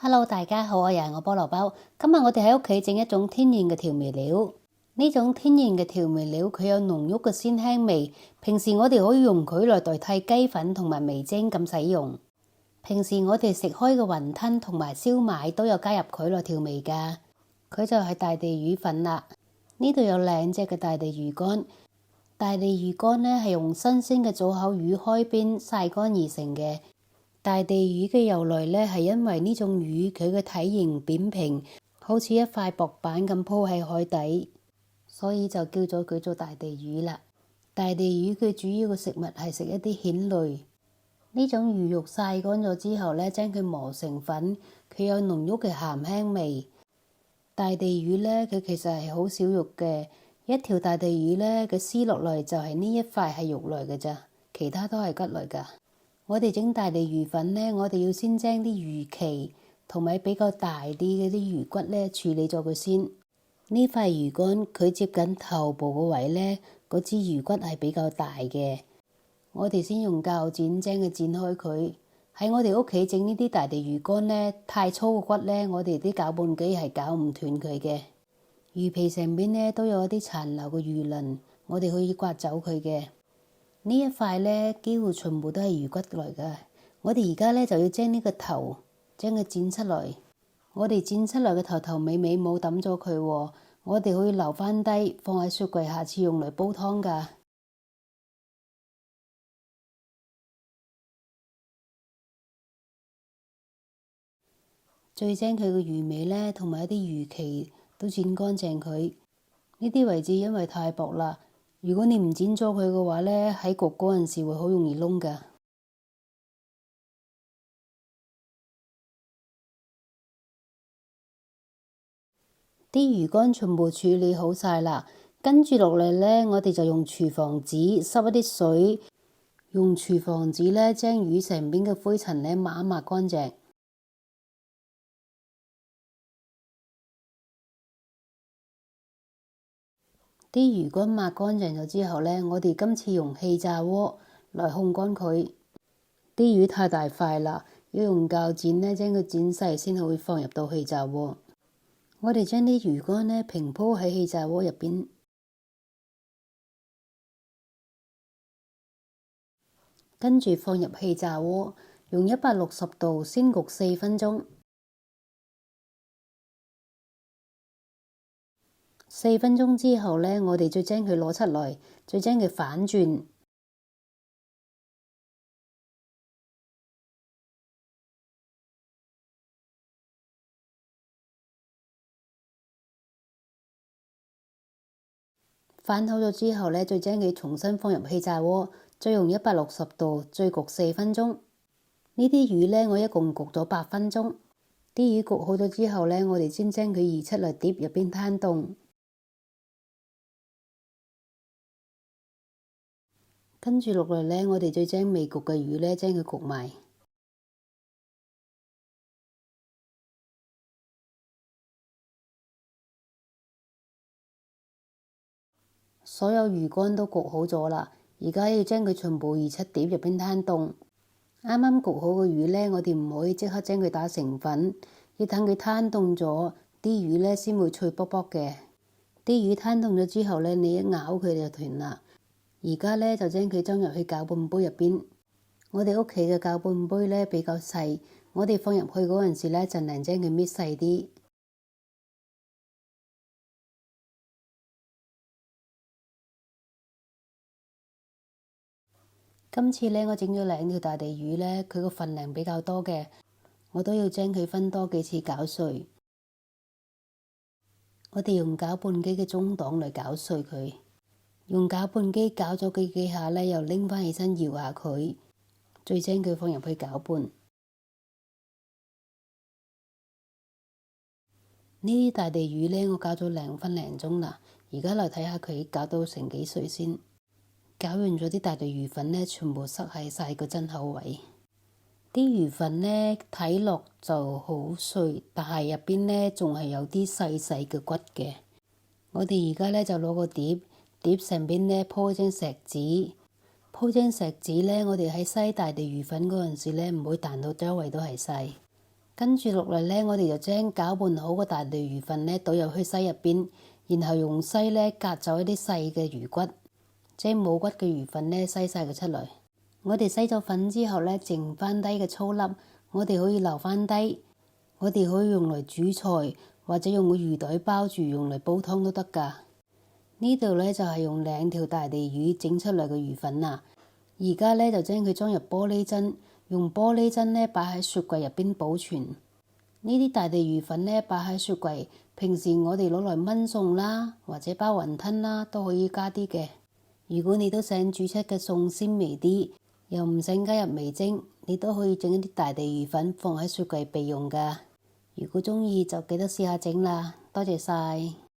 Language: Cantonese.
Hello，大家好，我又係我菠蘿包。今日我哋喺屋企整一種天然嘅調味料。呢種天然嘅調味料，佢有濃郁嘅鮮香味。平時我哋可以用佢來代替雞粉同埋味精咁使用。平時我哋食開嘅雲吞同埋燒賣都有加入佢來調味㗎。佢就係大地魚粉啦。呢度有2隻嘅大地魚乾。大地魚乾呢係用新鮮嘅左口魚開邊曬乾而成嘅。大地魚嘅由來呢，係因為呢種魚佢嘅體型扁平，好似一塊薄板咁鋪喺海底，所以就叫咗佢做大地魚啦。大地魚佢主要嘅食物係食一啲蜆類。呢種魚肉曬乾咗之後呢，將佢磨成粉，佢有濃郁嘅鹹香味。大地魚呢，佢其實係好少肉嘅，一條大地魚呢，佢撕落嚟就係呢一塊係肉嚟嘅咋，其他都係骨嚟㗎。我哋整大地魚粉呢，我哋要先將啲魚鰭同埋比較大啲嗰啲魚骨呢處理咗佢先。呢塊魚乾佢接近頭部個位呢，嗰支魚骨係比較大嘅。我哋先用鉸剪將佢剪開佢。喺我哋屋企整呢啲大地魚乾呢，太粗嘅骨呢，我哋啲攪拌機係攪唔斷佢嘅。魚皮上邊呢都有一啲殘留嘅魚鱗，我哋可以刮走佢嘅。呢一塊呢，幾乎全部都係魚骨嚟㗎。我哋而家呢，就要將呢個頭將佢剪出嚟。我哋剪出嚟嘅頭頭尾尾冇抌咗佢喎，我哋可以留返低放喺雪櫃，下次用嚟煲湯㗎。再將佢嘅魚尾呢，同埋一啲魚鰭都剪乾淨佢。呢啲位置因為太薄啦。如果你唔剪咗佢嘅話呢，喺焗嗰陣時會好容易燶㗎。啲魚乾全部處理好晒啦，跟住落嚟呢，我哋就用廚房紙濕一啲水，用廚房紙呢將魚上邊嘅灰塵呢抹一抹乾淨。啲魚乾抹乾淨咗之後呢，我哋今次用氣炸鍋來烘乾佢。啲魚太大塊啦，要用鉸剪呢將佢剪細先可以放入到氣炸鍋。我哋將啲魚乾呢平鋪喺氣炸鍋入邊，跟住放入氣炸鍋，用160度先焗4分鐘。4分鐘之後呢，我哋再將佢攞出嚟，再將佢反轉。反好咗之後呢，再將佢重新放入氣炸鍋，再用160度再焗4分鐘。呢啲魚呢，我一共焗咗8分鐘。啲魚焗好咗之後呢，我哋先將佢移出嚟碟入邊攤凍。跟住落嚟呢，我哋再將未焗嘅魚呢，將佢焗埋。所有魚乾都焗好咗啦，而家要將佢全部移出碟入邊攤凍。啱啱焗好嘅魚呢，我哋唔可以即刻將佢打成粉，要等佢攤凍咗，啲魚呢先會脆卜卜嘅。啲魚攤凍咗之後呢，你一咬佢就斷啦。而家呢，就將佢裝入去攪拌杯入邊。我哋屋企嘅攪拌杯呢比較細，我哋放入去嗰陣時呢，盡量將佢搣細啲。今次呢，我整咗2條大地魚呢，佢個份量比較多嘅，我都要將佢分多幾次攪碎。我哋用攪拌機嘅中檔嚟攪碎佢。用攪拌機攪咗幾下呢，又拎返起身搖下佢，再將佢放入去攪拌。呢啲大地魚呢，我攪咗2分零鐘啦。而家嚟睇下佢攪到成幾碎先。攪完咗啲大地魚粉呢，全部塞喺晒個針口位。啲魚粉呢，睇落就好碎，但係入邊呢，仲係有啲細細嘅骨嘅。我哋而家呢，就攞個碟。碟上邊呢鋪張錫紙，鋪張錫紙呢，我哋喺篩大地魚粉嗰陣時呢，唔會彈到周圍都係晒。跟住落嚟呢，我哋就將攪拌好個大地魚粉呢倒入去篩入邊，然後用篩呢隔走一啲細嘅魚骨，將冇骨嘅魚粉呢篩晒佢出嚟。我哋篩咗粉之後呢，剩翻低嘅粗粒，我哋可以留翻低，我哋可以用嚟煮菜，或者用個魚袋包住用嚟煲湯都得㗎。呢度呢就係用2條大地魚整出嚟嘅魚粉啦。而家呢就將佢裝入玻璃樽，用玻璃樽呢擺喺雪櫃入邊保存。呢啲大地魚粉呢擺喺雪櫃，平時我哋攞嚟燜餸啦，或者包雲吞啦，都可以加啲嘅。如果你都想煮出嘅餸鮮味啲，又唔想加入味精，你都可以整一啲大地魚粉放喺雪櫃備用㗎。如果鍾意就記得試下整啦，多謝晒。